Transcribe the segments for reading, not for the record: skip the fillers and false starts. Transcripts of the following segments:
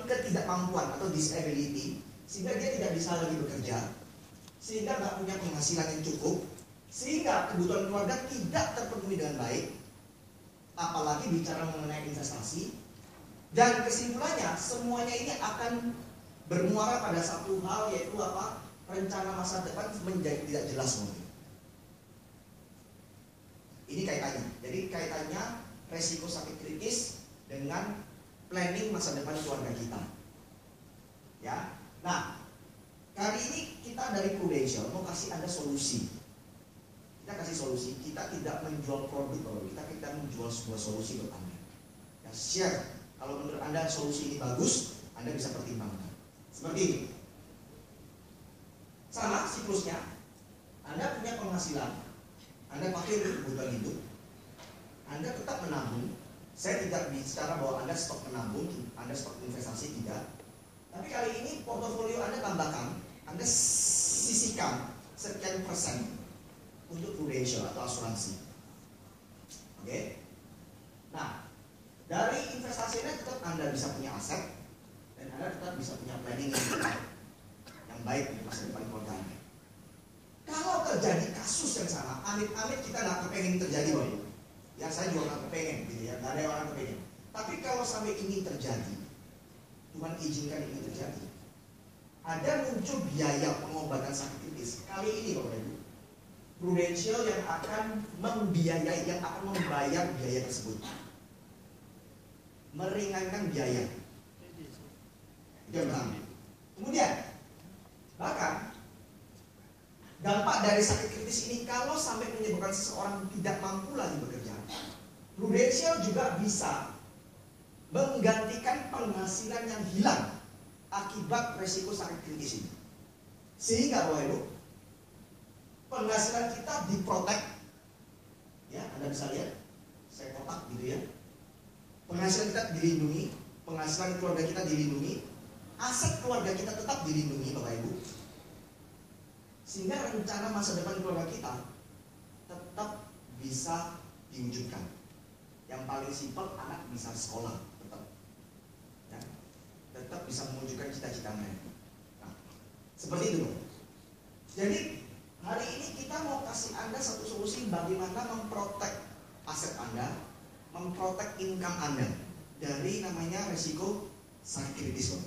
ketidakmampuan atau disability, sehingga dia tidak bisa lagi bekerja, sehingga nggak punya penghasilan yang cukup, sehingga kebutuhan keluarga tidak terpenuhi dengan baik, apalagi bicara mengenai investasi. Dan kesimpulannya, semuanya ini akan bermuara pada satu hal, yaitu apa? Rencana masa depan menjadi tidak jelas mungkin. Ini kaitannya. Jadi kaitannya resiko sakit kritis dengan planning masa depan keluarga kita. Ya. Nah, kali ini kita dari Prudential mau kasih Anda solusi. Kita kasih solusi. Kita tidak menjual produk, kita menjual sebuah solusi buat Anda. Ya, share. Kalau menurut Anda solusi ini bagus, Anda bisa pertimbangkan. Seperti ini. Sama siklusnya. Anda punya penghasilan, Anda pakai untuk kebutuhan hidup, Anda tetap menabung. Saya tidak bicara bahwa Anda stok menabung, Anda stok investasi, tidak. Tapi kali ini portofolio Anda tambahkan, Anda sisihkan sekian persen untuk Prudential atau asuransi. Oke? Nah, dari investasinya tetap Anda bisa punya aset, dan Anda tetap bisa punya planning yang baik di masa depan keluarga Anda. Kalau terjadi kasus yang sama, amit-amit kita nggak kepengen terjadi, Bapak Ibu. Ya, saya juga nggak kepengen, gitu ya. Nggak ada orang kepengen. Tapi kalau sampai ini terjadi, Tuhan izinkan ini terjadi, ada muncul biaya pengobatan sakit kritis. Kali ini, Bapak Ibu, Prudential yang akan membiayai, yang akan membayar biaya tersebut, meringankan biaya. Itu yang pertama. Kemudian, bahkan dampak dari sakit kritis ini kalau sampai menyebabkan seseorang tidak mampu lagi bekerja, Prudential juga bisa menggantikan penghasilan yang hilang akibat resiko sakit kritis ini. Sehingga Bapak Ibu, penghasilan kita diprotek. Ya, Anda bisa lihat, saya kotak gitu ya. Penghasilan kita dilindungi, penghasilan keluarga kita dilindungi, aset keluarga kita tetap dilindungi, Bapak Ibu. Sehingga rencana masa depan keluarga kita tetap bisa diwujudkan. Yang paling simpel, anak bisa sekolah tetap, ya, tetap bisa mewujudkan cita-cita mereka. Nah, seperti itu. Jadi hari ini kita mau kasih Anda satu solusi bagaimana memprotek aset Anda, memprotek income Anda dari namanya resiko sakit kritis.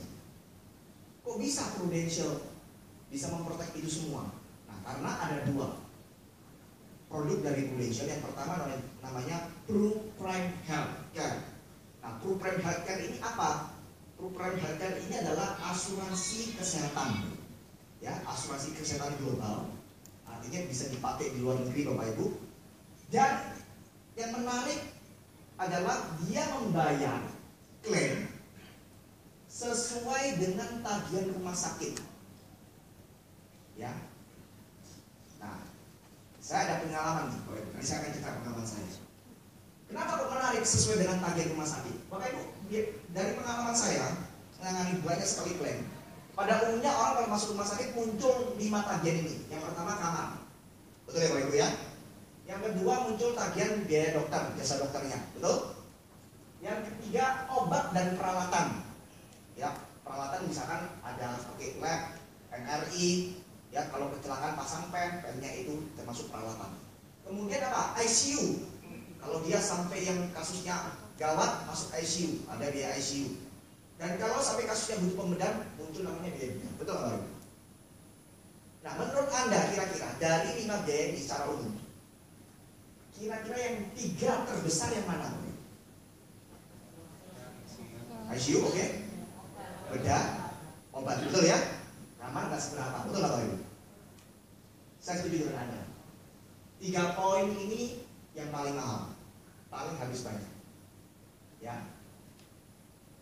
Kok bisa Prudential bisa memprotek itu semua? Nah, karena ada dua produk dari Prudential. Yang pertama namanya PruPrime Healthcare. Nah, PruPrime Healthcare ini apa? PruPrime Healthcare ini adalah asuransi kesehatan, ya, asuransi kesehatan global. Artinya bisa dipakai di luar negeri, Bapak Ibu. Dan yang menarik adalah dia membayar klaim sesuai dengan tagihan rumah sakit. Ya. Nah, saya ada pengalaman nih, Bapak Ibu. Nanti saya akan cerita pengalaman saya. Kenapa kok menarik sesuai dengan tagihan rumah sakit? Bapak Ibu, dari pengalaman saya menangani banyak sekali klaim. Pada umumnya orang kalau masuk rumah sakit muncul 5 tagihan ini. Yang pertama kamar, betul ya Bapak Ibu ya? Yang kedua muncul tagihan biaya dokter, jasa dokternya, betul? Yang ketiga obat dan peralatan. Ya, peralatan misalkan ada pakai lab, MRI, ya kalau kecelakaan pasang pennya itu termasuk peralatan. Kemudian apa? ICU. Kalau dia sampai yang kasusnya gawat masuk ICU, ada biaya ICU. Dan kalau sampai kasusnya butuh pembedahan, muncul namanya biaya bedah. Betul nggak Bapak? Nah, menurut Anda kira-kira dari 5 biaya ini secara umum, kira-kira yang 3 terbesar yang mana? ICU, oke? Bedah, obat, betul ya? Kamar nggak seberapa, betul nggak Bapak Ibu? Saya setuju dengan Anda. 3 poin ini yang paling mahal, paling habis banyak. Ya.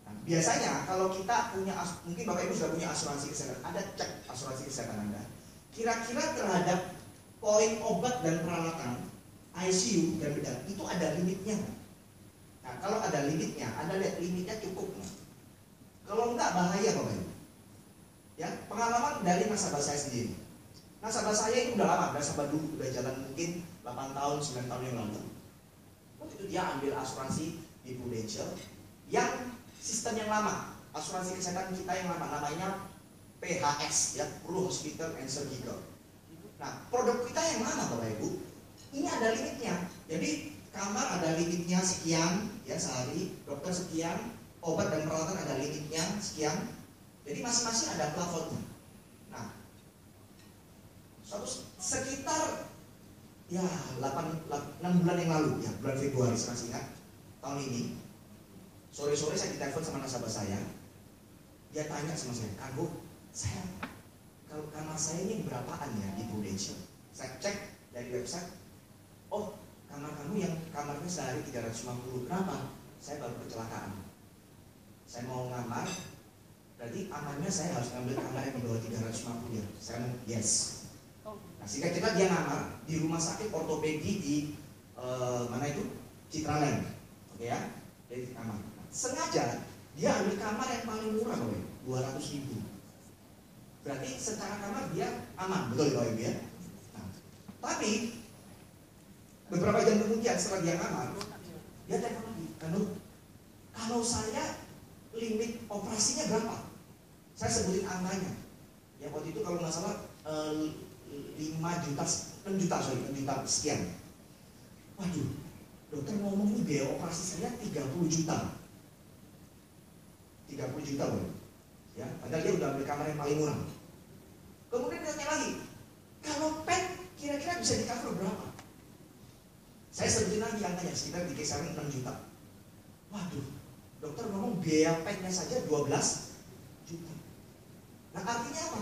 Nah, biasanya kalau kita punya, mungkin Bapak Ibu sudah punya asuransi kesehatan, Anda cek asuransi kesehatan Anda. Kira-kira terhadap poin obat dan peralatan, ICU dan bedah itu ada limitnya. Nah, kalau ada limitnya, Anda lihat limitnya cukup nggak? Kalau enggak bahaya Bapak Ibu. Ya, pengalaman dari nasabah saya sendiri. Nasabah saya itu udah lama, nasabah dulu, udah jalan mungkin 8 tahun, 9 tahun yang lalu. Waktu itu dia ambil asuransi di Prudential yang sistem yang lama. asuransi kesehatan kita yang namanya PHS, ya, Pro Hospital and Surgical. Nah, produk kita yang mana Bapak Ibu? Ini ada limitnya. Jadi kamar ada limitnya sekian, ya, sehari, dokter sekian, obat dan peralatan ada limitnya sekian. Jadi masing-masing ada plafonnya. Nah, sekitar ya 6 bulan yang lalu, ya, bulan Februari saya masih ingat, tahun ini, sore-sore saya ditelepon sama nasabah saya. Dia tanya sama saya, "Kang Bu, saya kalau kamar saya ini berapaan ya di Prudential?" Saya cek dari website, "Oh, kamar kamu yang kamarnya sehari 350, kenapa?" "Saya baru kecelakaan. Saya mau ngamar, berarti amannya saya harus ngambil kamar yang di bawah 350 ya." Saya bilang, "Yes." Nah, singkat cerita dia ngamar di rumah sakit ortopedi di mana itu? Citraland, oke ya, dari kamar. Sengaja dia ambil kamar yang paling murah, 200.000. Berarti secara kamar dia aman, betul ya Bapak Ibu ya? Nah, tapi beberapa jam kemudian setelah dia ngamar, dia telepon lagi, kalau saya limit operasinya berapa? Saya sebutin angkanya. Ya waktu itu kalau nggak salah 6 juta sekian. Waduh, dokter ngomong nih biaya operasi saya 30 juta. 30 juta loh. Ya, padahal dia udah ambil kamar yang paling murah. Kemudian dia tanya lagi, kalau PET kira-kira bisa di cover berapa? Saya sebutin lagi angkanya, sekitar di kisaran 6 juta. Waduh, dokter ngomong biaya PET-nya saja 12 juta. Nah artinya apa?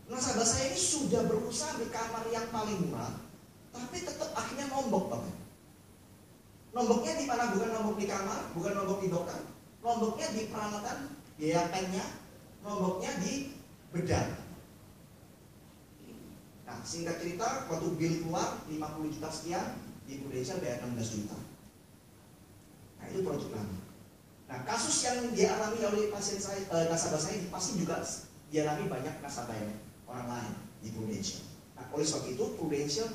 Nasabah saya ini sudah berusaha di kamar yang paling murah, tapi tetap akhirnya nombok Bapak. Nomboknya di mana? Bukan nombok di kamar, bukan nombok di dokter. Nomboknya di peralatan, biaya PET-nya, nomboknya di bedah. Nah, singkat cerita, waktu bill keluar 50 juta sekian, di Prudential bayar 16 juta. Nah, itu produk lama. Nah, kasus yang dialami oleh pasien saya, nasabah saya pasti juga dialami banyak nasabah orang lain di Prudential. Nah, oleh sebab itu Prudential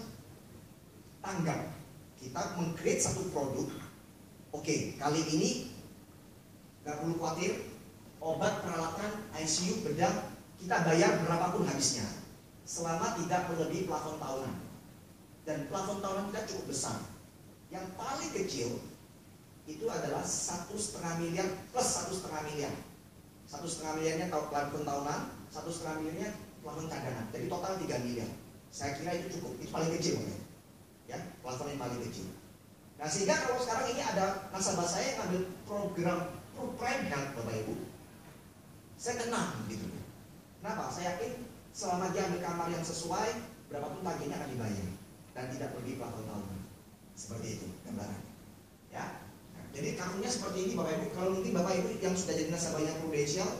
tanggap kita meng-create satu produk. Oke, kali ini gak perlu khawatir, obat, peralatan, ICU, bedah kita bayar berapapun habisnya, selama tidak melebihi plafon tahunan. Dan plafon tahunan kita cukup besar. Yang paling kecil itu adalah 1,5 miliar plus 1,5 miliar. 1,5 miliarnya plafon tahunan, 1,5 miliarnya plafon cadangan. Jadi total 3 miliar. Saya kira itu cukup. Itu paling kecil, ya, plafon yang paling kecil. Nah, sehingga kalau sekarang ini ada nasabah saya yang ambil program Prime Health, Bapak Ibu, saya tenang gitu. Kenapa? Saya yakin selama dia ambil kamar yang sesuai, berapapun tagihannya akan dibayar dan tidak pergi plafon tahunan. Seperti itu gambaran. Ya. Nah, jadi kartunya seperti ini Bapak Ibu. Kalau mungkin Bapak Ibu yang sudah jadi nasabahnya Prudential,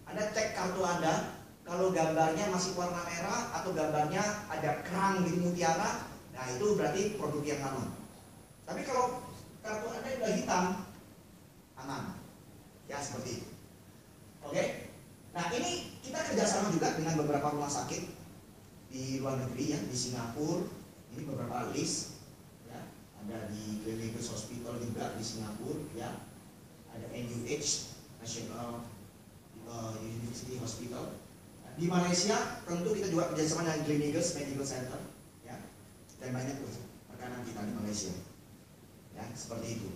Anda cek kartu Anda. Kalau gambarnya masih warna merah atau gambarnya ada kerang di mutiara, nah itu berarti produk yang lama. Tapi kalau kartu Anda sudah hitam, aman. Ya seperti itu. Oke. Nah ini kita kerjasama juga dengan beberapa rumah sakit di luar negeri ya, di Singapura. Ini beberapa list, ya. Ada di Gleneagles Hospital juga di Singapura, ya. Ada NUH National University Hospital. Di Malaysia tentu kita juga kerjasama dengan Gleneagles Medical Center, ya. Dan banyak rekanan kita di Malaysia, ya seperti itu.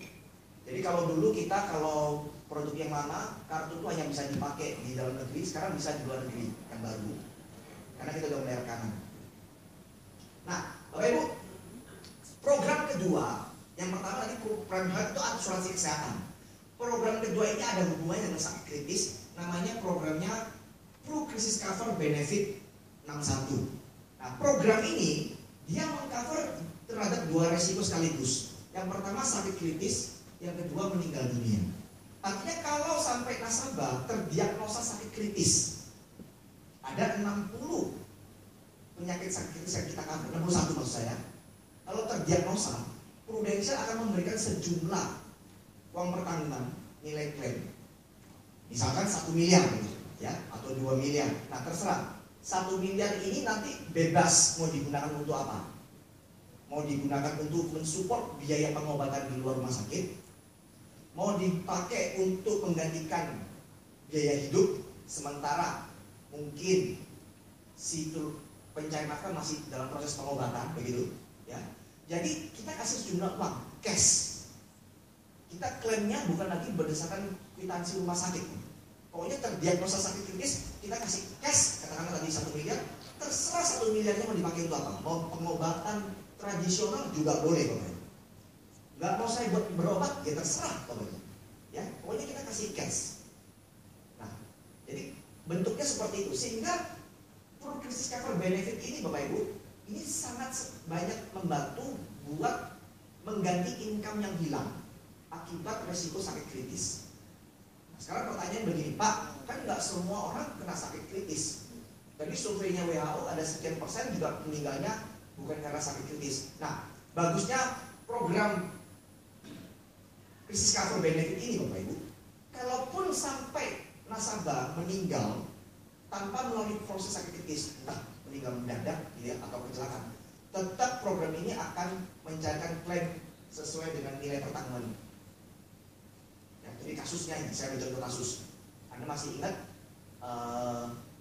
Jadi kalau dulu kita kalau produk yang lama, kartu itu hanya bisa dipakai di dalam negeri, sekarang bisa di luar negeri yang baru, karena kita sudah mulai rekanan. Nah, Bapak Ibu, program kedua, yang pertama tadi Prime Health itu asuransi kesehatan. Program kedua ini ada hubungannya dengan sangat kritis, namanya programnya Pro Crisis Cover Benefit 61. Nah, program ini dia mengcover terhadap 2 resiko sekaligus. Yang pertama sakit kritis, yang kedua meninggal dunia. Artinya kalau sampai nasabah terdiagnosa sakit kritis, ada 60 penyakit sakit kritis yang kita cover, 61 maksud saya. Kalau terdiagnosa, Prudential akan memberikan sejumlah uang pertanggungan nilai klaim. Misalkan 1 miliar gitu, ya, atau 2 miliar. Nah terserah. 1 miliar ini nanti bebas mau digunakan untuk apa? Mau digunakan untuk mensupport biaya pengobatan di luar rumah sakit, mau dipakai untuk menggantikan biaya hidup, sementara mungkin si pencari nafkah masih dalam proses pengobatan, begitu ya. Jadi kita kasih sejumlah uang cash. Kita klaimnya bukan lagi berdasarkan kwitansi rumah sakit. Pokoknya terdiagnosa sakit kritis, kita kasih cash, katakanlah tadi 1 miliar, terserah 1 miliarnya mau dipakai untuk apa. Mau pengobatan tradisional juga boleh, pokoknya. Nggak mau saya buat berobat, ya terserah, pokoknya. Ya, pokoknya kita kasih cash. Nah, jadi bentuknya seperti itu, sehingga Full Crisis Cover Benefit ini, Bapak Ibu, ini sangat banyak membantu buat mengganti income yang hilang akibat resiko sakit kritis. Nah, sekarang pertanyaan begini, Pak, kan nggak semua orang kena sakit kritis. Jadi surveinya WHO ada sekian persen juga meninggalnya bukan karena sakit kritis. Nah, bagusnya program Crisis Cover Benefit ini, Bapak Ibu, kalaupun sampai nasabah meninggal tanpa melalui proses sakit kritis, entah meninggal mendadak ya, atau kecelakaan, tetap program ini akan mencarikan klaim sesuai dengan nilai pertanggungan. Ya, jadi kasusnya ini, saya contoh kasus. Anda masih ingat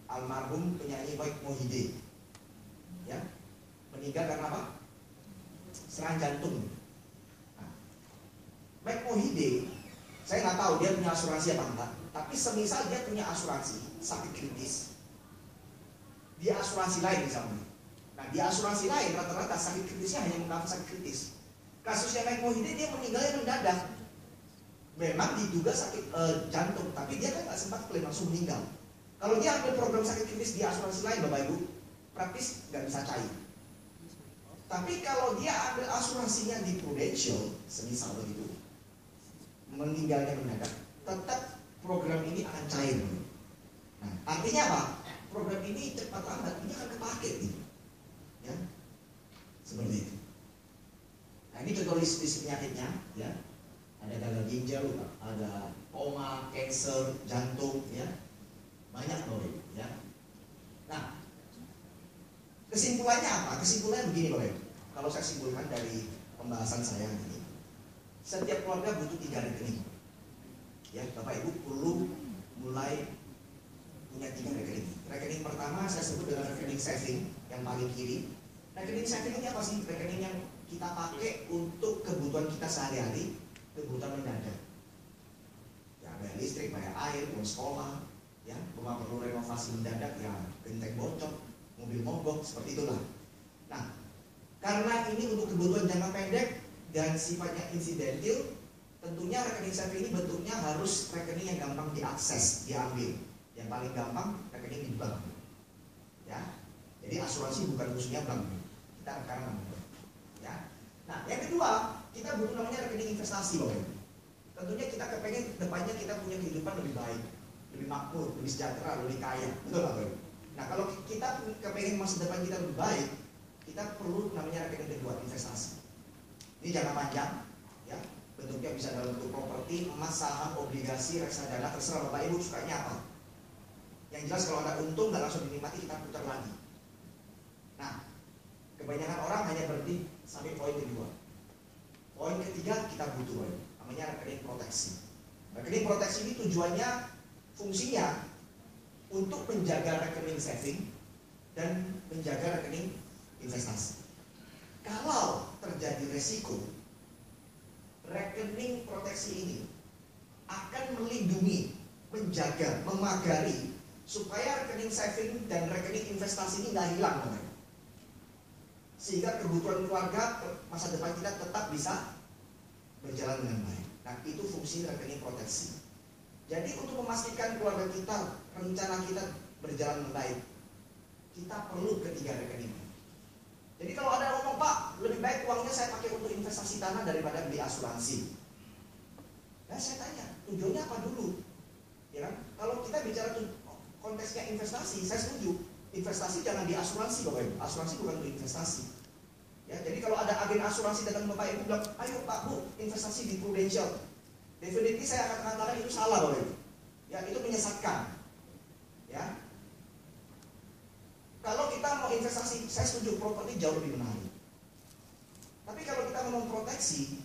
almarhum penyanyi Mike Mohede, ya, meninggal karena apa? Serangan jantung. Nah, Mike Mohede, saya nggak tahu dia punya asuransi apa enggak, tapi semisal dia punya asuransi sakit kritis, di asuransi lain misalnya. Nah, di asuransi lain rata-rata sakit kritisnya hanya mengcover sakit kritis. Kasusnya Mike Mohede, dia meninggalnya mendadak. Memang diduga sakit jantung, tapi dia kan nggak sempat klaim, langsung meninggal. Kalau dia ambil program sakit kritis di asuransi lain, Bapak Ibu, praktis nggak bisa cair. Tapi kalau dia ambil asuransinya di Prudential, semisal begitu, meninggalnya mendadak, tetap program ini akan cair. Nah, artinya apa? Program ini cepat lambat ini akan kepake, gitu. Ya, seperti itu. Nah, ini contoh list penyakitnya, ya. Ada gagal ginjal, ada koma, cancer, jantung, ya, banyak loh, ya. Nah, kesimpulannya apa? Kesimpulannya begini, Bapak Ibu. Kalau saya simpulkan dari pembahasan saya ini, setiap keluarga butuh 3 rekening. Ya, Bapak Ibu perlu mulai punya 3 rekening. Rekening pertama saya sebut dengan rekening saving yang paling kiri. Rekening saving ini apa sih? Rekening yang kita pakai untuk kebutuhan kita sehari-hari, kebutuhan mendadak. Ya, bayar listrik, bayar air, uang sekolah, ya, rumah perlu renovasi mendadak, ya, genteng bocor, mobil mogok, seperti itulah. Nah, karena ini untuk kebutuhan jangka pendek dan sifatnya insidental, tentunya rekening saving ini bentuknya harus rekening yang gampang diakses, diambil. Yang paling gampang rekening di bank. Ya, jadi asuransi bukan musuhnya bank. Kita sekarang ya. Nah, yang kedua, kita butuh namanya rekening investasi, Bapak. Tentunya kita kepengen depannya kita punya kehidupan lebih baik, lebih makmur, lebih sejahtera, lebih kaya, betul Bapak. Nah, kalau kita kepengen masa depan kita lebih baik, kita perlu namanya rekening kedua, investasi. Ini jangka panjang, ya. Bentuknya bisa dalam bentuk properti, emas, saham, obligasi, reksadana, terserah Bapak Ibu sukanya apa. Yang jelas kalau ada untung nggak langsung dinikmati, kita putar lagi. Nah, kebanyakan orang hanya berhenti sampai poin kedua. Poin ketiga kita butuh, namanya rekening proteksi. Rekening proteksi ini tujuannya, fungsinya untuk menjaga rekening saving dan menjaga rekening investasi. Kalau terjadi resiko, rekening proteksi ini akan melindungi, menjaga, memagari supaya rekening saving dan rekening investasi ini nggak hilang, teman. Sehingga kebutuhan keluarga masa depan kita tetap bisa berjalan dengan baik. Nah, itu fungsi rekening proteksi. Jadi untuk memastikan keluarga kita, rencana kita berjalan dengan baik, kita perlu ketiga rekening. Jadi kalau ada ngomong, Pak, lebih baik uangnya saya pakai untuk investasi tanah daripada beli asuransi. Nah, saya tanya, tujuannya apa dulu? Ya kan? Kalau kita bicara konteksnya investasi, saya setuju. Investasi jangan di asuransi, Bapak Ibu. Asuransi bukan untuk investasi. Ya, jadi kalau ada agen asuransi datang Bapak Ibu bilang, ayo Pak Bu, investasi di Prudential. Definitely saya akan katakan itu salah, Bapak Ibu. Ya, itu menyesatkan. Ya. Kalau kita mau investasi, saya setuju properti jauh lebih menarik. Tapi kalau kita ngomong proteksi,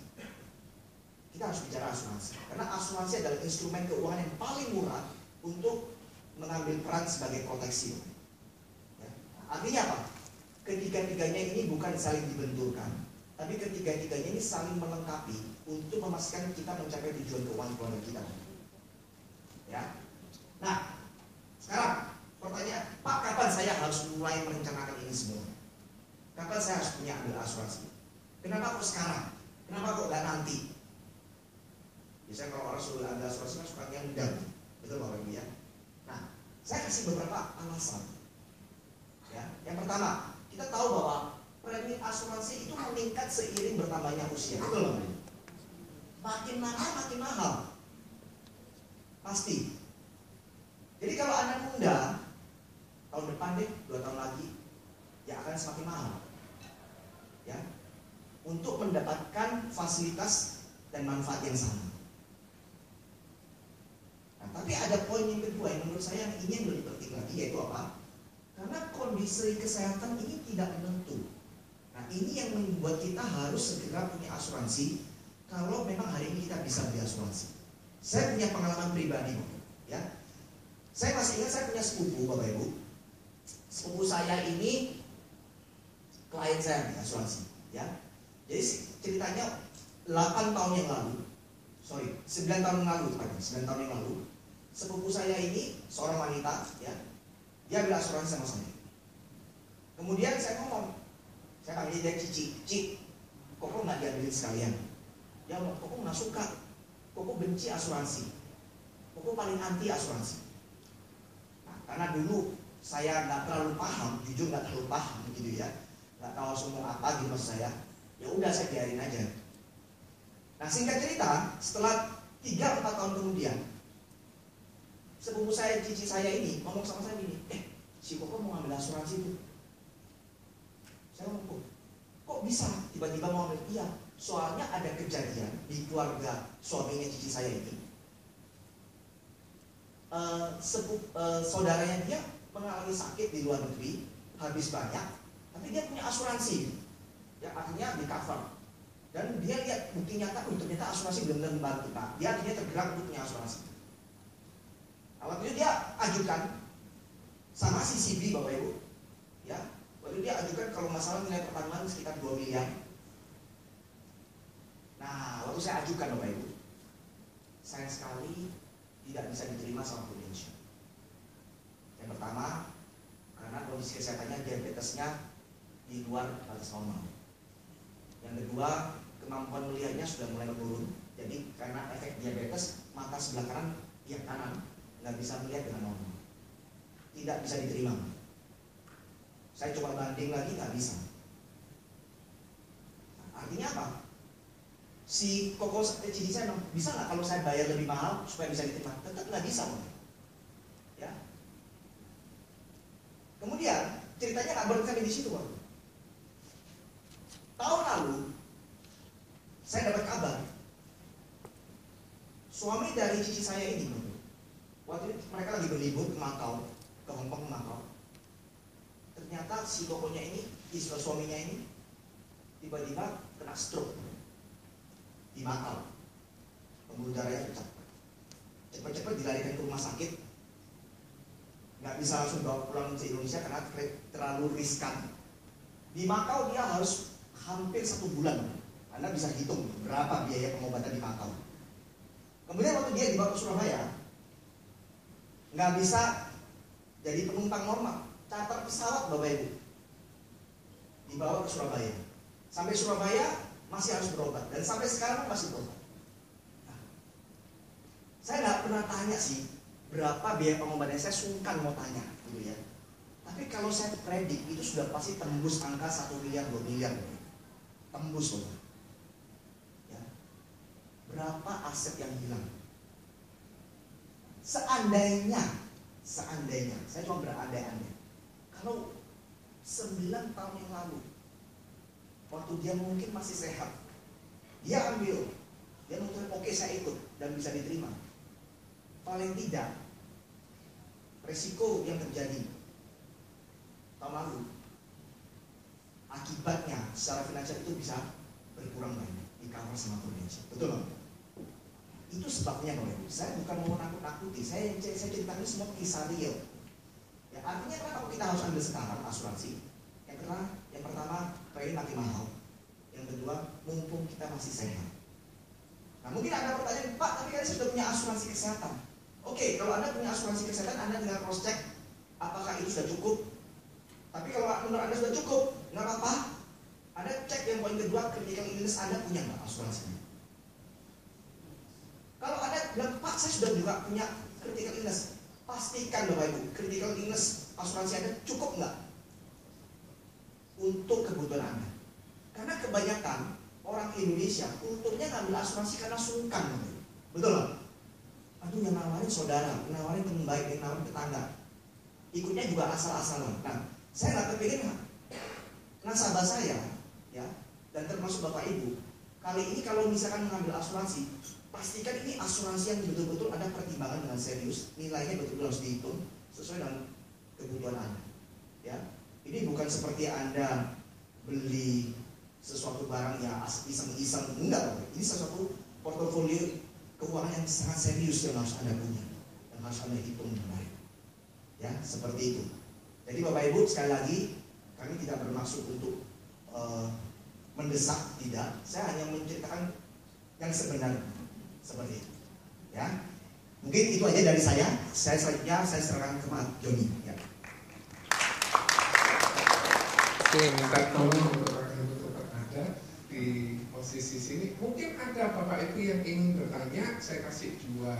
kita harus bicara asuransi. Karena asuransi adalah instrumen keuangan yang paling murah untuk mengambil peran sebagai proteksi. Ya. Artinya apa? Ketiga-tiganya ini bukan saling dibenturkan, tapi ketiga-tiganya ini saling melengkapi untuk memastikan kita mencapai tujuan keuangan keluarga kita. Ya. Nah, sekarang pertanyaan, Pak, kapan saya harus mulai merencanakan ini semua? Kapan saya harus punya ambil asuransi? Kenapa kok sekarang? Kenapa kok nggak nanti? Biasanya kalau orang sudah ambil asuransi kan suka ngundang, betul Bapak Ibu ya? Nah, saya kasih beberapa alasan. Ya, yang pertama, kita tahu bahwa premi asuransi itu meningkat seiring bertambahnya usia, betul Bapak Ibu? Makin lama makin mahal, pasti. Jadi kalau Anda muda, tahun depan deh, 2 tahun lagi, ya akan semakin mahal. Ya, untuk mendapatkan fasilitas dan manfaat yang sama. Nah, tapi ada poin yang kedua yang menurut saya ini yang lebih penting lagi, yaitu apa? Karena kondisi kesehatan ini tidak menentu. Nah, ini yang membuat kita harus segera punya asuransi kalau memang hari ini kita bisa beli asuransi. Saya punya pengalaman pribadi, ya. Saya masih ingat saya punya sepupu, Bapak Ibu. Sepupu saya ini klien saya di asuransi, ya. Jadi ceritanya 9 tahun yang lalu, 9 tahun yang lalu, sepupu saya ini seorang wanita, ya. Dia ambil asuransi sama saya. Kemudian saya ngomong, saya panggil dia Cici, kok nggak diambilin sekalian? Dia ngomong, kok nggak suka, kok benci asuransi, kok paling anti asuransi. Nah, karena dulu saya nggak terlalu paham, jujur nggak terlalu paham gitu ya, nggak tahu semua apa gitu maksud saya. Ya udah saya biarin aja. Nah, singkat cerita, setelah 3-4 tahun kemudian, sepupu saya, cici saya ini ngomong sama saya gini, si Koko mau ambil asuransi itu. Saya ngomong, kok bisa tiba-tiba mau ambil? Iya, soalnya ada kejadian di keluarga suaminya cici saya ini. Saudaranya dia mengalami sakit di luar negeri, habis banyak, tapi dia punya asuransi, yang artinya di cover. Dan dia lihat bukti nyata, ternyata asuransi benar-benar membantu. Nah, dia akhirnya tergerak untuk punya asuransi. Nah, waktu itu dia ajukan sama si CB, Bapak Ibu, ya. Waktu itu dia ajukan kalau masalah nilai pertanian sekitar 2 miliar. Nah, waktu saya ajukan, Bapak Ibu, sayang sekali tidak bisa diterima sama Prudential. Yang pertama, karena kondisi kesehatannya diabetesnya di luar batas normal. Yang kedua, kemampuan melihatnya sudah mulai menurun. Jadi karena efek diabetes, mata sebelah kanan, yang kanan nggak bisa melihat dengan normal. Tidak bisa diterima. Saya coba banding lagi, nggak bisa. Nah, artinya apa? Si Koko cici saya bilang, bisa nggak kalau saya bayar lebih mahal supaya bisa diterima? Tetap nggak bisa, ya. Kemudian ceritanya nggak berhenti sampai di situ, Pak. Tahun lalu saya dapat kabar suami dari cici saya ini, waktu itu mereka lagi berlibur ke Makau, ke Hongkong, Makau. Ternyata si Kokonya ini, istri suaminya ini, tiba-tiba kena stroke di Makau. Pembuluh darahnya pecah. Cepat-cepat dilarikan ke rumah sakit. Nggak bisa langsung bawa pulang ke Indonesia karena terlalu riskan. Di Makau dia harus hampir 1 bulan. Anda bisa hitung berapa biaya pengobatan di Makau. Kemudian waktu dia dibawa ke Surabaya, nggak bisa jadi penumpang normal, charter pesawat, Bapak Ibu, dibawa ke Surabaya. Sampai Surabaya masih harus berobat, dan sampai sekarang masih berobat. Nah, saya nggak pernah tanya sih berapa biaya pengobatan, saya sungkan mau tanya gitu ya. Tapi kalau saya predik itu sudah pasti tembus angka 1 miliar, 2 miliar. Tembus loh. Ya. Berapa aset yang hilang? Seandainya, saya cuma berandai-andai, kalau 9 tahun yang lalu, waktu dia mungkin masih sehat, dia ambil, dia memutuskan oke saya ikut dan bisa diterima. Paling tidak, resiko yang terjadi tahun lalu, akibatnya secara finansial itu bisa berkurang banyak, di cover sama Prudential. Betul, Bang? Itu sebabnya Bapak Ibu. Saya bukan mau nakut-nakuti, saya ceritakan semua kisah real. Ya, artinya kenapa kita harus ambil sekarang asuransi? Yang pertama, premi makin mahal. Yang kedua, mumpung kita masih sehat. Nah, mungkin Anda pertanyaan, Pak, tapi kan saya sudah punya asuransi kesehatan. Oke, kalau Anda punya asuransi kesehatan, Anda tinggal cross check apakah itu sudah cukup. Tapi kalau menurut Anda sudah cukup, nggak apa-apa. Anda cek yang poin kedua, critical illness Anda punya nggak asuransinya? Kalau Anda bilang, Pak, saya sudah juga punya critical illness, pastikan Bapak Ibu, critical illness asuransi Anda cukup nggak untuk kebutuhan Anda? Karena kebanyakan orang Indonesia kulturnya ngambil asuransi karena sungkan, betul nggak? Aduh, yang nawarin saudara, yang nawarin teman baik, yang nawarin tetangga, ikutnya juga asal-asalan. Nah, saya nggak kepingin nasabah saya, ya, dan termasuk Bapak Ibu, kali ini kalau misalkan mengambil asuransi, pastikan ini asuransi yang betul-betul ada pertimbangan dengan serius, nilainya betul-betul harus dihitung sesuai dengan kebutuhan Anda. Ya, ini bukan seperti Anda beli sesuatu barang yang iseng-iseng, enggak. Ini sesuatu portofolio keuangan yang sangat serius yang harus Anda punya, yang harus Anda hitung dengan baik. Ya, seperti itu. Jadi Bapak Ibu, sekali lagi kami tidak bermaksud untuk mendesak, tidak. Saya hanya menceritakan yang sebenarnya. Seperti itu, ya. Mungkin itu aja dari saya. Selanjutnya saya serahkan ke Mas Joni. Ya. Oke, minta tolong untuk rekan-rekan berada di posisi sini. Mungkin ada Bapak Ibu yang ingin bertanya, saya kasih 2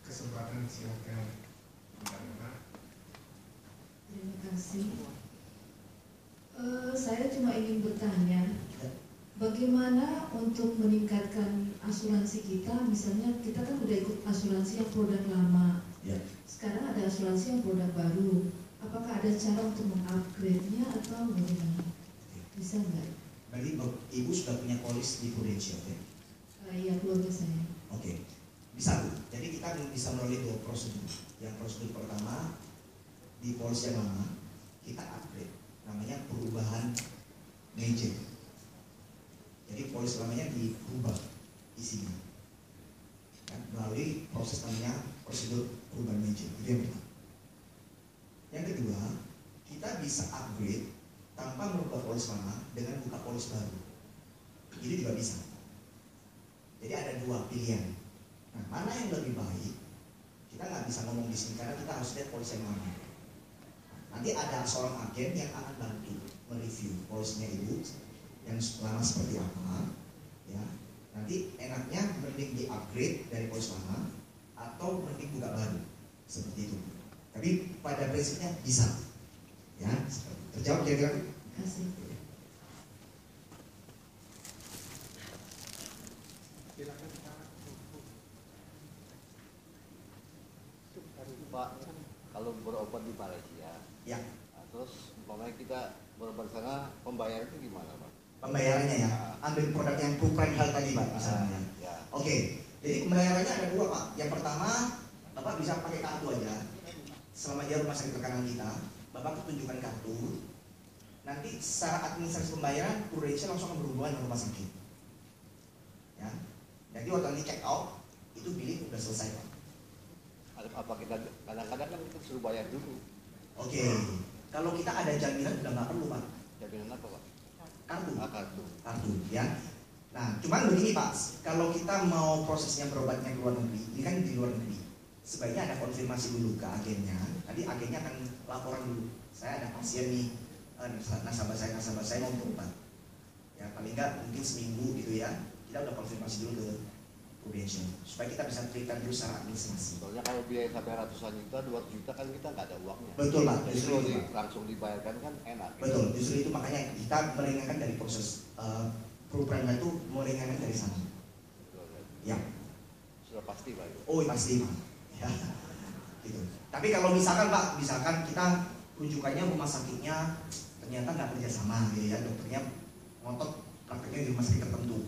kesempatan, silakan. Terima kasih. Saya cuma ingin bertanya, bagaimana untuk meningkatkan asuransi kita? Misalnya kita kan udah ikut asuransi yang produk lama, ya. Sekarang ada asuransi yang produk baru. Apakah ada cara untuk mengupgrade-nya atau bagaimana? Bisa nggak? Berarti Ibu sudah punya polis di Prudential, ya? Iya, keluarga saya. Oke, bisa Bu. Jadi kita bisa melalui 2 prosedur. Yang prosedur pertama, di polis yang lama kita upgrade, namanya perubahan major. Jadi polis lamanya diubah isinya, ya, melalui proses namanya prosedur perubahan major. Itu yang pertama. Yang kedua, kita bisa upgrade tanpa merubah polis lama dengan buka polis baru. Ini juga bisa. Jadi ada 2 pilihan. Nah, mana yang lebih baik? Kita nggak bisa ngomong di sini karena kita harus lihat polis yang lama. Nanti ada seorang agen yang akan bantu mereview polisnya Ibu yang lama seperti apa, ya. Nanti enaknya mending di upgrade dari polis lama atau mending buka baru, seperti itu. Tapi pada prinsipnya bisa, ya. Terjawab kira-kira? Terima kasih. Pak, kalau berobat di Malaysia, ya. Nah, terus umpamanya kita berobat di sana, pembayaran itu gimana, Pak? Pembayarannya ya, ambil produk yang Prime Health tadi Pak, misalnya. Ya. Oke, jadi pembayarannya ada 2 Pak. Yang pertama, Bapak bisa pakai kartu aja. Selama dia rumah sakit rekanan kita, Bapak tunjukkan kartu. Nanti secara administrasi pembayaran, Prudential langsung akan berhubungan dengan rumah sakit. Ya, jadi waktu nanti check out, itu billing udah selesai Pak. Apa kita kadang-kadang kan kita suruh bayar dulu? Oke, kalau kita ada jaminan udah nggak perlu Pak. Jaminan apa Pak? Kartu. Kartu, ya. Nah, cuman begini Pak, kalau kita mau prosesnya berobatnya ke luar negeri, ini kan di luar negeri, sebaiknya ada konfirmasi dulu ke agennya. Nanti agennya akan laporan dulu. Saya ada pasien nih, nasabah saya mau berobat. Ya paling nggak mungkin seminggu gitu ya. Kita udah konfirmasi dulu ke Prudential supaya kita bisa treatkan dulu secara administrasi. Soalnya kalau biaya sampai ratusan juta, 2 juta kan kita nggak ada uangnya. Betul Pak. Justru langsung dibayarkan kan enak. Betul. Justru itu makanya kita meringankan dari proses perubahan itu meringankan dari sana. Betul, ya. Sudah pasti Pak. Oh pasti Pak. Ya. Gitu. Tapi kalau misalkan Pak, kita rujukannya rumah sakitnya ternyata nggak kerjasama, gitu ya, dokternya ngotot prakteknya di rumah sakit tertentu.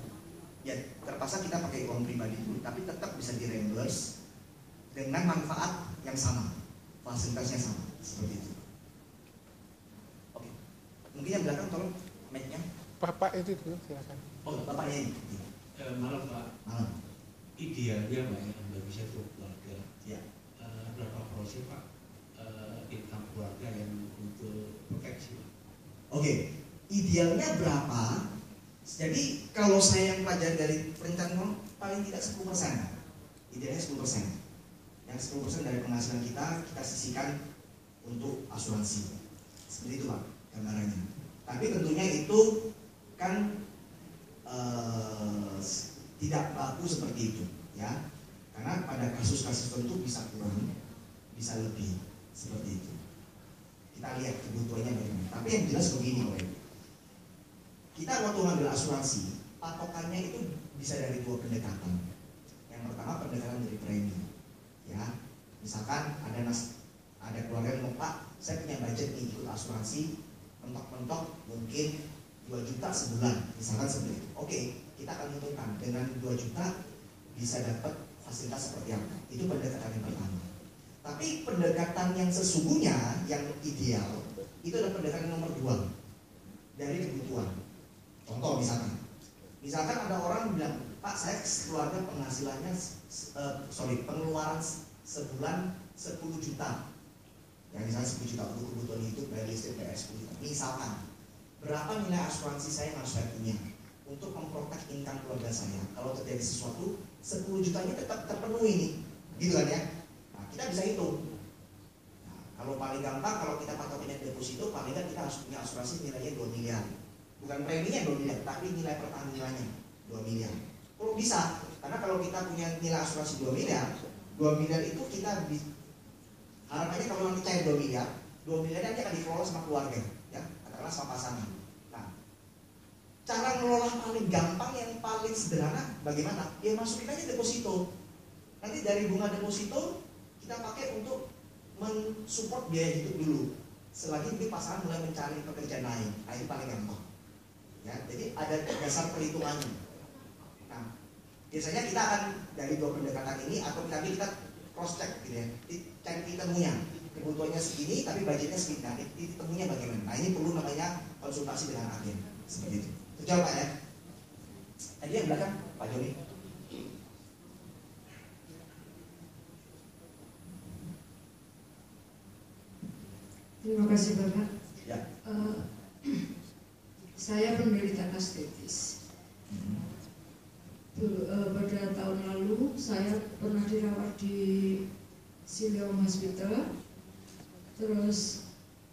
Ya terpaksa kita pakai uang pribadi dulu, tapi tetap bisa di-reimburse dengan manfaat yang sama, fasilitasnya sama, seperti itu. Oke, mungkin yang belakang tolong mic-nya. Bapak itu dulu silakan. Oh, bapaknya ini. Malam Pak. Malam. idealnya Pak ya, bagi satu keluarga Ya. Berapa porsi Pak income keluarga yang untuk proteksi Pak? Oke, idealnya berapa? Jadi kalau saya yang pelajari dari perencanaan paling tidak 10%. Idealnya 10%. Yang 10% dari penghasilan kita sisihkan untuk asuransi. Seperti itu Pak gambarannya. Tapi tentunya itu kan tidak baku seperti itu ya. Karena pada kasus-kasus tertentu bisa kurang, bisa lebih seperti itu. Kita lihat kebutuhannya bagaimana. Tapi yang jelas begini Pak. Kita waktu ngambil asuransi, patokannya itu bisa dari dua pendekatan. Yang pertama pendekatan dari premi, ya. Misalkan ada keluarga yang ngomong, Pak, saya punya budget nih ikut asuransi, mentok-mentok mungkin 2 juta sebulan, misalkan seperti itu. Oke, kita akan hitungkan dengan 2 juta bisa dapat fasilitas seperti apa. Itu pendekatan yang pertama. Tapi pendekatan yang sesungguhnya, yang ideal, itu adalah pendekatan nomor 2 dari kebutuhan. Contoh misalkan ada orang bilang, Pak, saya keluarga penghasilannya, pengeluaran sebulan 10 juta. Ya misalnya 10 juta untuk kebutuhan hidup, bayar listrik, bayar 10 juta. Misalkan, berapa nilai asuransi saya yang harus saya punya untuk memprotek income keluarga saya? Kalau terjadi sesuatu, 10 jutanya tetap terpenuhi nih, gitu kan ya? Nah, kita bisa hitung. Nah, kalau paling gampang, kalau kita patokannya deposito, paling nggak kita harus punya asuransi nilainya 2 miliar. Bukan preminya 2 miliar, tapi nilai pertahanannya 2 miliar. Kalau bisa, karena kalau kita punya nilai asuransi 2 miliar itu kita harapannya kalau nanti cair 2 miliar nanti akan dikelola sama keluarga, ya, katakanlah sama pasangan. Nah, cara ngelola paling gampang yang paling sederhana bagaimana? Ya masukin aja deposito. Nanti dari bunga deposito kita pakai untuk mensupport biaya hidup dulu. Selagi nanti pasangan mulai mencari pekerjaan lain, nah itu paling gampang. Ya, jadi ada dasar perhitungannya. Nah, biasanya kita akan dari dua pendekatan ini atau nanti kita cross check gitu ya, cari temunya. Kebutuhannya segini, tapi budgetnya segini. Nah, temunya bagaimana? Nah, ini perlu namanya konsultasi dengan agen. Seperti itu. Terjawab Pak ya? Tadi yang belakang, Pak Joni. Terima kasih Bapak. Ya. Saya penderita gastritis. Pada tahun lalu saya pernah dirawat di Siloam Hospital, terus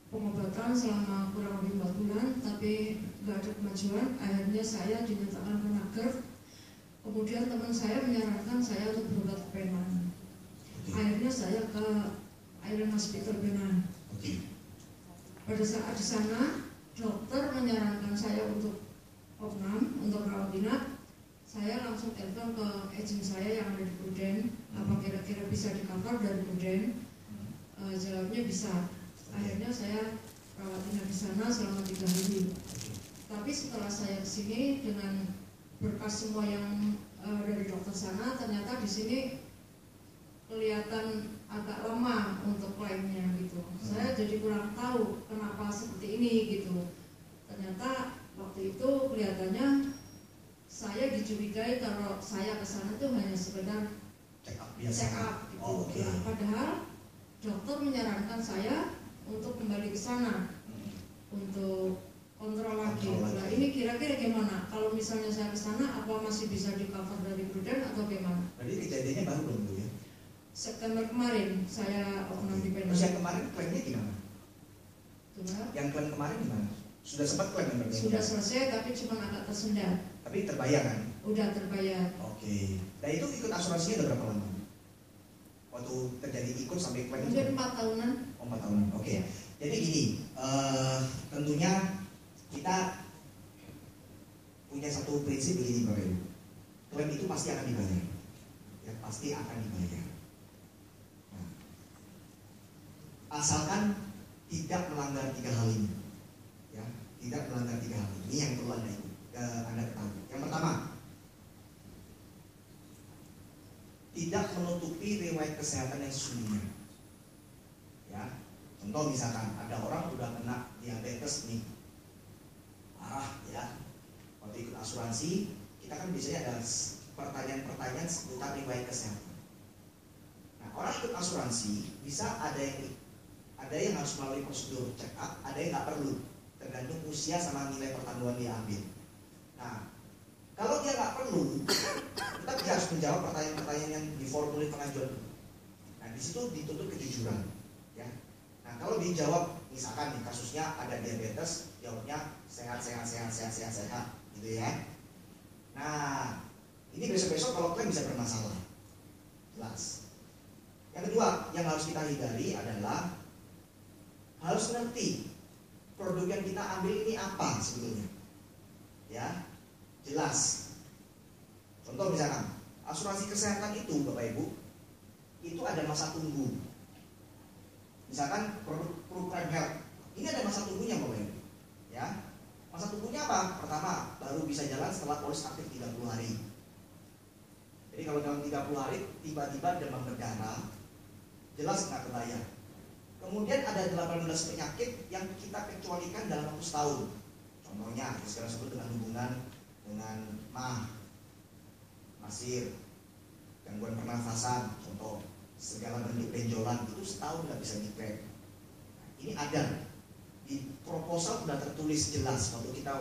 pengobatan selama kurang lebih 4 bulan, tapi nggak ada kemajuan. Akhirnya saya dinyatakan kena GERD. Kemudian teman saya menyarankan saya untuk berobat ke Penang. Akhirnya saya ke Island Hospital Penang. Pada saat di sana, dokter menyarankan saya untuk opnam, untuk rawat inap. Saya langsung telepon ke agent saya yang ada di Pruden, apa kira-kira bisa di-cover dari Pruden. Jawabnya bisa. Akhirnya saya rawat inap di sana selama 3 hari. Tapi setelah saya kesini dengan berkas semua yang dari dokter sana, ternyata di sini kelihatan agak lama untuk klaimnya gitu. Saya jadi kurang tahu kenapa seperti ini gitu. Ternyata waktu itu kelihatannya saya dicurigai kalau saya ke sana itu hanya sekedar check up gitu. Nah, padahal dokter menyarankan saya untuk kembali ke sana untuk kontrol lagi. Nah, ini kira-kira gimana? Kalau misalnya saya ke sana, apa masih bisa di-cover dari Pruden atau gimana? Berarti kejadiannya baru dong Bu ya? September kemarin saya opnam di Penang. Terus yang kemarin klaimnya gimana? Coba. Yang klaim kemarin gimana? Sudah sempat klaim yang berbeda? Sudah selesai tapi cuma agak tersendat. Tapi terbayar kan? Udah terbayar. Oke. Nah itu ikut asuransinya udah berapa lama? Waktu terjadi ikut sampai klaim? Mungkin 4 tahunan. Oh 4 tahunan. Oke. Jadi gini, tentunya kita punya satu prinsip begini Bapak Ibu. Klaim itu pasti akan dibayar. Ya pasti akan dibayar. Nah, asalkan tidak melanggar 3 hal ini. Ya, tidak melanggar 3 hal ini yang perlu Anda ketahui. Yang pertama, tidak menutupi riwayat kesehatan yang sesungguhnya. Ya, contoh misalkan ada orang udah kena diabetes nih, parah ya, waktu ikut asuransi kita kan biasanya ada pertanyaan-pertanyaan seputar riwayat kesehatan. Nah, orang ikut asuransi bisa ada yang harus melalui prosedur check up, ada yang nggak perlu, tergantung usia sama nilai pertanggungan dia ambil. Nah, kalau dia nggak perlu, kita harus menjawab pertanyaan-pertanyaan yang diformulir pengajuan. Nah, di situ dituntut kejujuran, ya. Nah, kalau dijawab, misalkan nih kasusnya ada diabetes, jawabnya sehat, gitu ya. Nah, ini besok-besok kalau klaim bisa bermasalah, jelas. Yang kedua, yang harus kita hindari adalah harus ngerti produk yang kita ambil ini apa sebetulnya, ya, jelas. Contoh misalkan asuransi kesehatan itu, Bapak Ibu, itu ada masa tunggu. Misalkan produk Prime Health ini ada masa tunggunya, Bapak Ibu, ya. Masa tunggunya apa? Pertama, baru bisa jalan setelah polis aktif 30 hari. Jadi kalau dalam 30 hari tiba-tiba demam berdarah, jelas nggak kebayang. Kemudian ada 18 penyakit yang kita kecualikan dalam waktu setahun. Contohnya, sekarang sebut dengan hubungan dengan masir, gangguan pernafasan, contoh, segala bentuk benjolan itu setahun nggak bisa diklaim. Ini ada di proposal sudah tertulis jelas waktu kita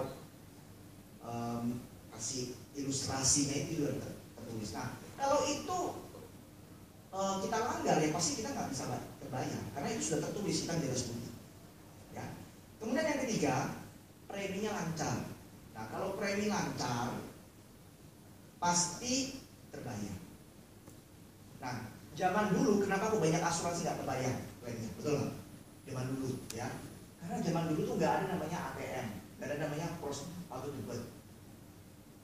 kasih ilustrasinya itu sudah tertulis. Nah, kalau itu kita langgar ya pasti kita nggak bisa terbayar karena itu sudah tertulis hitam di atas putih. Ya. Kemudian yang ketiga, preminya lancar. Nah, kalau premi lancar pasti terbayar. Nah, zaman dulu kenapa kok banyak asuransi nggak terbayar preminya? Betul nggak? Zaman dulu, ya. Karena zaman dulu tuh nggak ada namanya ATM, nggak ada namanya auto debit.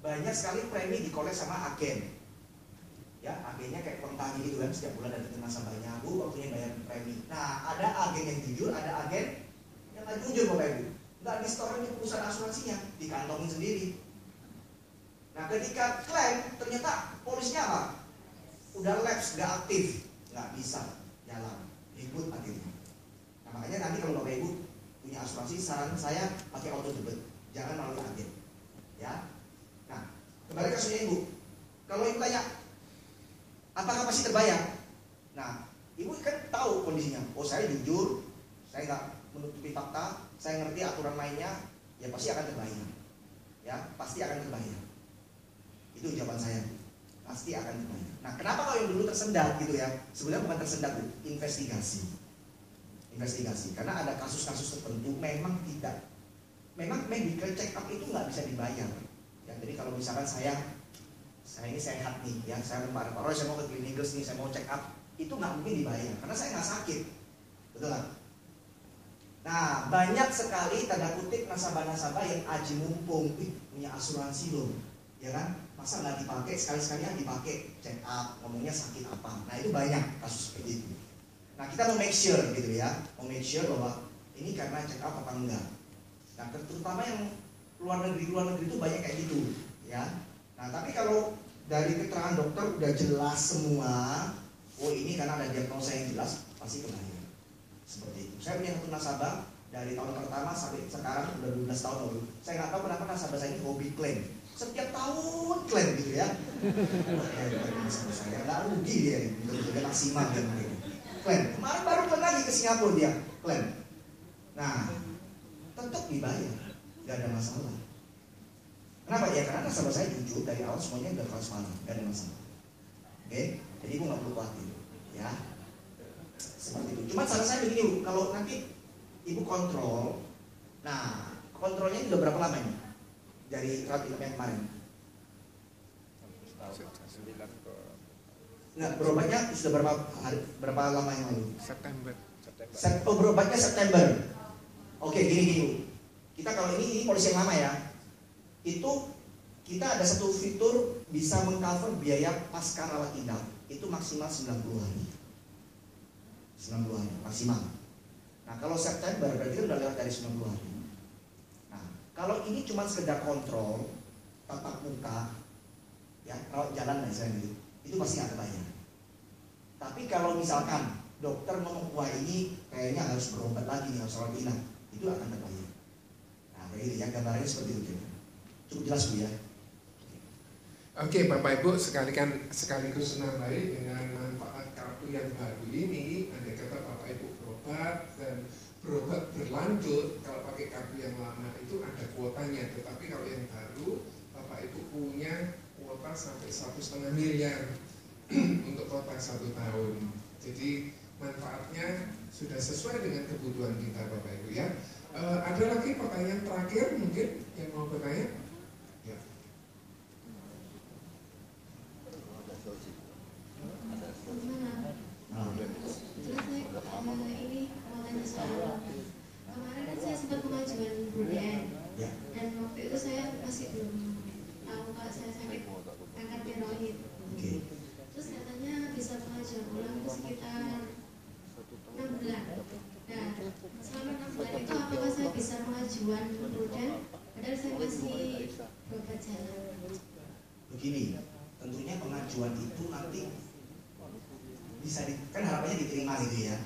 Banyak sekali premi dikolek sama agen. Ya, agennya kayak kontangi gitu kan, setiap bulan ada nasabahnya, Bu, waktunya bayar premi. Nah, ada agen yang jujur, ada agen yang nggak jujur, Bapak Ibu. Nggak disetorin di perusahaan asuransinya, dikantongin sendiri. Nah, ketika klaim, ternyata polisnya apa? Udah lapse, nggak aktif, nggak bisa jalan, ribut akhirnya. Nah, makanya nanti kalau Bapak Ibu punya asuransi, saran saya pakai auto debit, jangan melalui agen. Ya. Nah, kembali ke kasusnya Ibu. Kalau Ibu tanya, apakah pasti terbayar? Nah, Ibu kan tahu kondisinya. Oh, saya jujur, saya nggak menutupi fakta, saya ngerti aturan mainnya, ya pasti akan terbayar. Ya, pasti akan terbayar. Itu jawaban saya. Pasti akan terbayar. Nah, kenapa kalau yang dulu tersendat gitu ya? Sebenarnya bukan tersendat, Bu, investigasi. Karena ada kasus-kasus tertentu memang tidak. Memang medical check up itu nggak bisa dibayar. Ya, jadi kalau misalkan saya ini sehat nih, ya saya mau saya mau ke klinikers nih, saya mau check up, itu nggak mungkin dibayar karena saya nggak sakit, betul kan? Nah, banyak sekali tanda kutip nasabah-nasabah yang aji mumpung, punya asuransi loh, ya kan? Masa nggak dipakai, sekali-sekalian dipakai check up, ngomongnya sakit apa? Nah, itu banyak kasus seperti itu. Nah, kita mau make sure gitu ya, mau make sure bahwa ini karena check up apa enggak. Nah, terutama yang luar negeri itu banyak kayak gitu, ya. Nah, tapi kalau dari keterangan dokter udah jelas semua, oh ini karena ada diagnosa yang jelas, pasti kebayar. Seperti itu. Saya punya satu nasabah dari tahun pertama sampai sekarang udah 12 tahun lalu. Saya nggak tahu kenapa nasabah saya ini hobi klaim. Setiap tahun klaim gitu ya. Saya nggak rugi dia, betul-betul maksimal dia klaim. Kemarin baru lagi ke Singapura dia klaim. Nah, tetap dibayar, nggak ada masalah. Kenapa ya? Karena nasabah saya jujur dari awal semuanya udah transparan, nggak ada masalah. Oke, jadi Ibu nggak perlu khawatir, ya. Seperti itu. Cuma saran saya begini, Bu, kalau nanti Ibu kontrol, nah kontrolnya ini udah berapa lama ini? Dari rawat inap yang kemarin? Nggak, berobatnya sudah berapa lama yang lalu? September. Berobatnya September. Oke, gini. Kita kalau ini polisi yang lama ya. Itu kita ada satu fitur bisa mengcover biaya pasca rawat inap. Itu maksimal 90 hari. 90 hari maksimal. Nah, kalau September berarti kan udah lewat dari 90 hari. Nah, kalau ini cuma sekedar kontrol tatap muka, ya rawat jalan dan sebagainya, itu pasti nggak kebayar. Tapi kalau misalkan dokter ngomong wah ini kayaknya harus berobat lagi nih, harus rawat inap, itu akan terbayar. Nah, kayak gitu ya, gambarnya seperti itu. Cukup jelas Bu ya. Oke, Bapak Ibu sekaligus nambahi dengan manfaat kartu yang baru ini. Andai kata Bapak Ibu berobat dan berobat berlanjut, kalau pakai kartu yang lama itu ada kuotanya. Tetapi kalau yang baru, Bapak Ibu punya kuota sampai 1,5 miliar untuk kuota 1 tahun. Jadi manfaatnya sudah sesuai dengan kebutuhan kita, Bapak Ibu ya. Ada lagi pertanyaan terakhir mungkin yang mau bertanya? Ya. Ini mau tanya soal kemarin kan saya sempat pengajuan Bruden dan waktu itu saya masih belum tahu kalau saya sakit kanker tiroid. Terus katanya bisa pengajuan ulang itu sekitar 6 bulan. Nah, selama 6 bulan itu apakah saya bisa pengajuan Bruden padahal saya masih berobat jalan? Begini, tentunya pengajuan itu nanti bisa kan harapannya diterima gitu ya.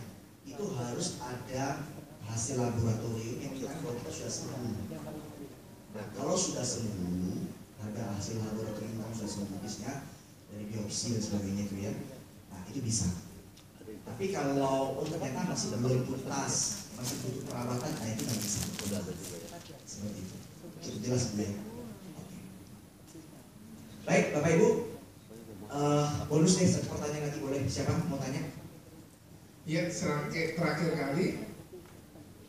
Itu harus ada hasil laboratorium yang menunjukkan bahwa kita sudah sembuh. Nah, kalau sudah sembuh, ada hasil laboratorium yang sudah sembuh, misalnya dari biopsi dan sebagainya itu ya. Nah, itu bisa. Tapi kalau ternyata masih belum tuntas, masih butuh perawatan, nah itu nggak bisa. Seperti itu. Cukup jelas Bu ya. Baik, Bapak Ibu. Bonus nih, satu pertanyaan lagi boleh, siapa mau tanya? Ya, terakhir kali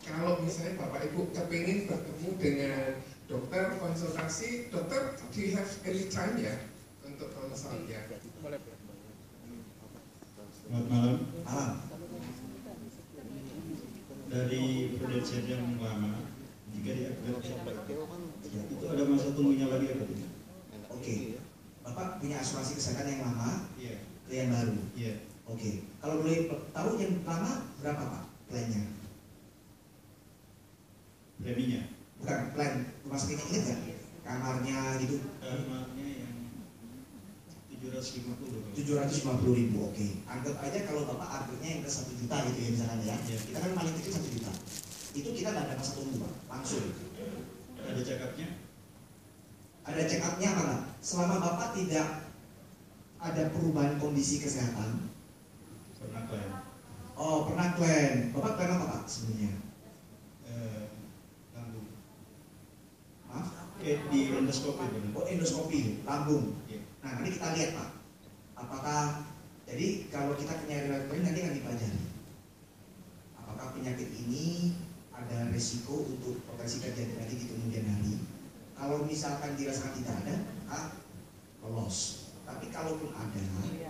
kalau misalnya Bapak Ibu kepingin bertemu dengan dokter konsultasi, dokter do you have any time ya untuk konsul ya? Selamat malam. Malam. Dari Prudential yang lama, jika diupgrade itu ada masa tunggunya lagi apa tidak? Oke. Bapak punya asuransi kesehatan yang lama, Iya. ke yang baru. Iya. Oke. Kalau boleh tahu yang lama berapa Pak plannya? Preminya? Bukan plan rumah sakitnya, ingat nggak? Kamarnya gitu. Kamarnya yang 750. 750.000. Oke. Anggap aja kalau Bapak upgrade-nya yang ke 1 juta gitu ya misalkan ya. Iya. Kita kan paling kecil 1 juta. Itu kita nggak ada masa tunggu Pak, langsung. Ada check-up-nya? Ada check up-nya apa nggak? Selama Bapak tidak ada perubahan kondisi kesehatan. Pernah klaim. Oh, pernah klaim. Bapak klaim apa Pak sebelumnya? Lambung. Maaf? Di endoskopi. Oh, endoskopi, lambung. Iya. Nah, nanti kita lihat Pak. Apakah, jadi kalau kita punya riwayat klaim nanti akan dipelajari. Apakah penyakit ini ada resiko untuk potensi terjadi nanti di kemudian hari? Kalau misalkan dirasakan tidak ada, maka lolos. Tapi kalaupun ada,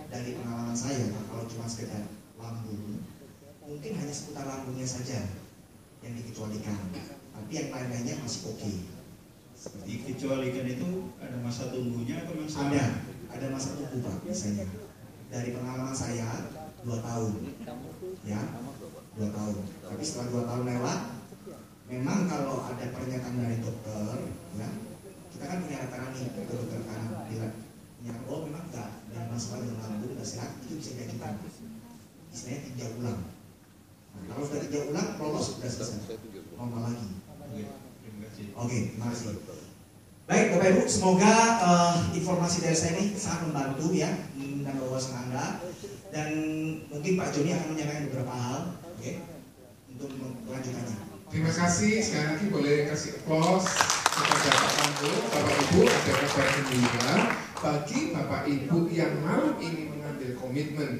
dari pengalaman saya, kalau cuma sekedar lambung, mungkin hanya seputar lambungnya saja yang dikecualikan. Tapi yang lain-lainnya masih oke. Dikecualikan itu ada masa tunggunya atau masa? Ada masa tunggu Pak biasanya. Dari pengalaman saya 2 tahun, ya 2 tahun. Tapi setelah 2 tahun lewat, memang kalau ada pernyataan dari dokter, ya, kita kan punya rata-rata nih dokter kanan bilang, ya, oh memang nggak ada masalah dengan lambung, nggak sehat, itu bisa diajukan. Istilahnya 3 ulang. Nah, kalau sudah 3 ulang, lolos sudah selesai. Normal lagi. Oke, terima kasih. Baik Bapak Ibu, semoga informasi dari saya ini sangat membantu ya, menambah wawasan Anda. Dan mungkin Pak Joni akan menyampaikan beberapa hal, oke, untuk melanjutkannya. Terima kasih, sekali lagi boleh kasih applause kepada Pak Pandu, Bapak Ibu, ada kabar gembira bagi Bapak Ibu yang malam ini mengambil komitmen.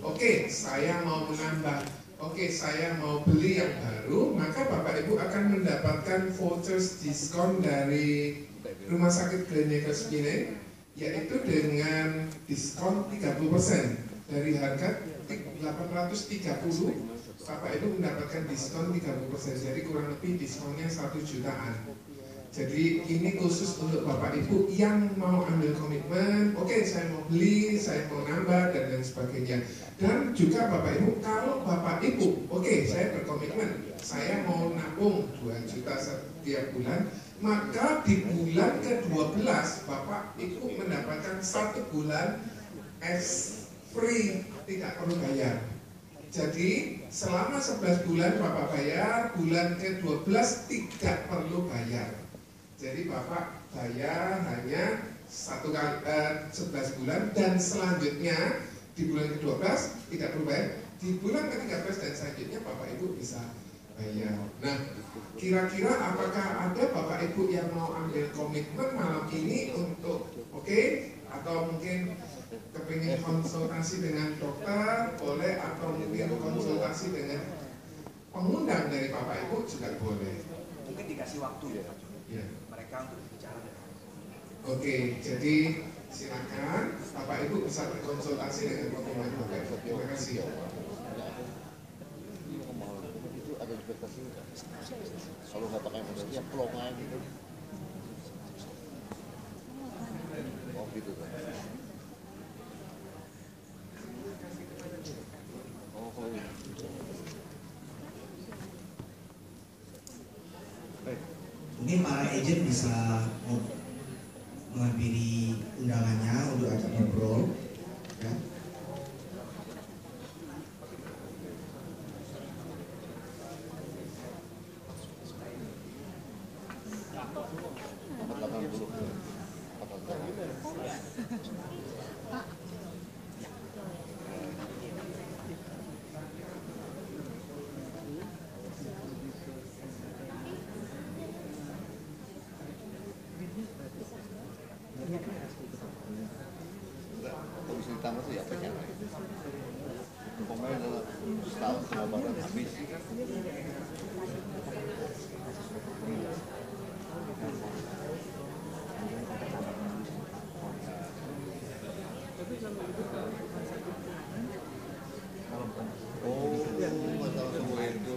Oke, saya mau menambah, oke, saya mau beli yang baru, maka Bapak Ibu akan mendapatkan vouchers diskon dari Rumah Sakit Gleneagles Spine, yaitu dengan diskon 30% dari harga 830. Bapak Ibu mendapatkan diskon 30%, jadi kurang lebih diskonnya 1 jutaan. Jadi ini khusus untuk Bapak Ibu yang mau ambil komitmen, oke, saya mau beli, saya mau nambah dan lain sebagainya. Dan juga Bapak Ibu, kalau Bapak Ibu, oke, saya berkomitmen, saya mau nabung 2 juta setiap bulan, maka di bulan ke-12 Bapak Ibu mendapatkan 1 bulan free, tidak perlu bayar. Jadi selama 11 bulan Bapak bayar, bulan ke-12 tidak perlu bayar. Jadi Bapak bayar hanya 11 bulan dan selanjutnya di bulan ke-12 tidak perlu bayar, di bulan ke-13 dan selanjutnya Bapak Ibu bisa bayar. Nah, kira-kira apakah ada Bapak Ibu yang mau ambil komitmen malam ini untuk atau mungkin kepingin konsultasi dengan dokter boleh, atau mungkin konsultasi dengan pengundang dari Bapak Ibu juga boleh. Mungkin dikasih waktu ya Pak Joni, Ya. mereka untuk bicara. Oke, jadi silakan Bapak Ibu bisa berkonsultasi dengan pengundang Bapak Ibu. Terima kasih. Itu ada investasi kalau nggak pakai investasi ya pelongan gitu. Oh gitu kan. Mungkin para agent bisa menghampiri undangannya untuk ajak ngobrol, ya. Komisi utama itu ya banyak. Pemain dalam setahun pengobatan habis. Oh, masalah semua itu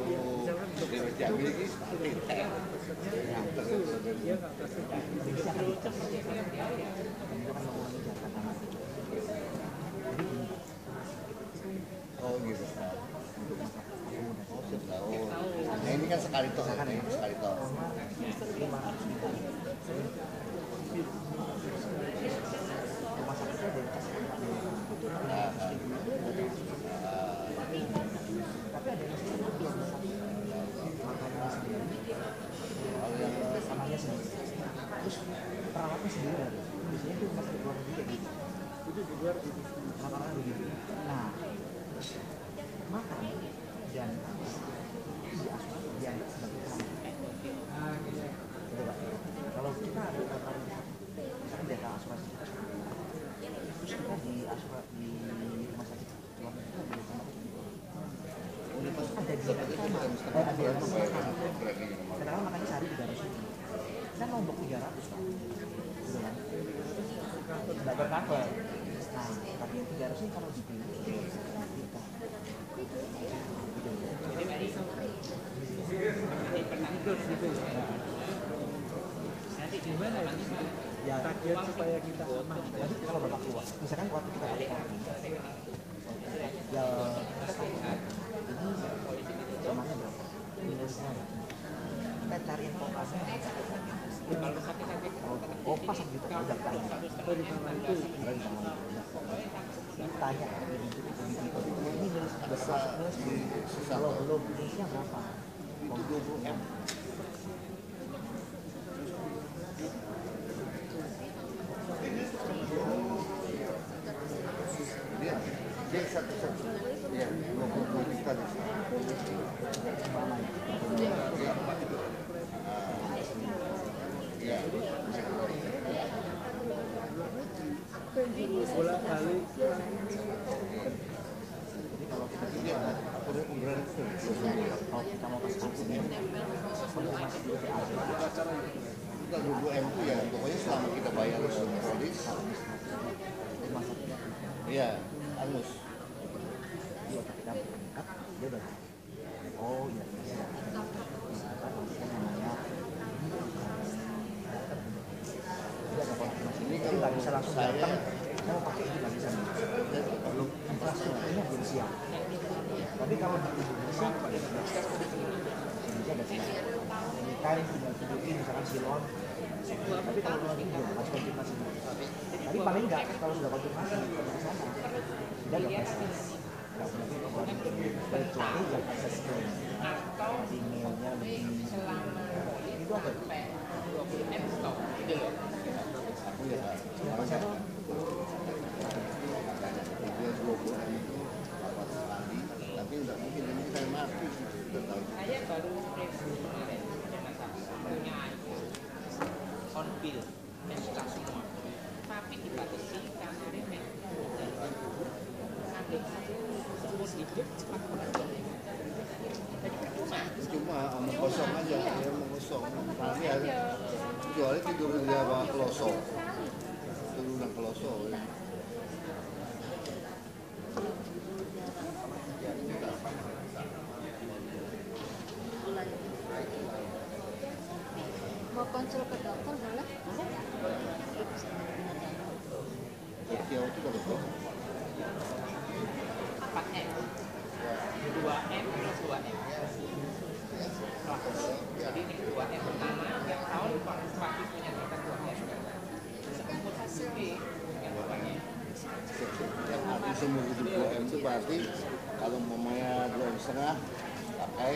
dari Jambi ini oh gitu. Oh setahun. Nah ini kan sekali toh, sekali toh. Terus perawatnya sendiri, biasanya itu masih di luar negeri gitu. Itu di luar gitu, rata-rata begitu. Nah, makan dan di asuransi dianggap sebagai perawat. Gitu Pak. Kalau kita ada misalkan data asuransi, terus kita di asuransi di rumah sakit luar negeri kita boleh sama ada di ada yang kadang-kadang makannya sehari 300. Kan nombok 300 kan, gitu kan, nggak berkakler. Nah, tapi 300 ini kalau dipilih kita nanti gimana ya target supaya kita aman. Jadi kalau bapak keluar, misalkan waktu kita pakai kaki, ya kita tahu ini jamanya berapa, minusnya kita cari informasinya. Oh pas gitu udah tanya tanya ini besar kalau belum minusnya berapa itu 20M. Dia satu ya 20 juta bolak balik. Kalau kita mau kasih kita 20M itu ya pokoknya selama kita bayar polis iya angus iya ketika berangkat dia udah oh iya ini kan nggak bisa langsung datang saya mau pakai ini nggak bisa belum infrastrukturnya belum siap. Tapi kalau di Indonesia ada siap anytime tinggal tunjukin misalkan silon. Tapi kalau luar negeri belum harus konfirmasi. Tapi paling nggak kalau sudah konfirmasi ke sana sudah nggak proses nggak mungkin kecuali yang akses ke emailnya lebih itu apa? 20M stop gitu loh. Aku ya mobil SK semua, tapi dibatasi karena remeh dan sambil sebut hidup cepat pengajuannya. Jadi cuma omong kosong aja, dia omong kosong. Nanti ada kecuali tidur di bawah kelosok, tidur di kelosok. Ya. Mau konsul ke dokter boleh? Tokyo itu kalau kok 4M 2M plus 2M. Jadi ini 2M pertama yang tahun pasti punya tingkat 2M. Sekut B yang 2M. yang arti semua itu 2M itu berarti kalau mamanya 2,5 pakai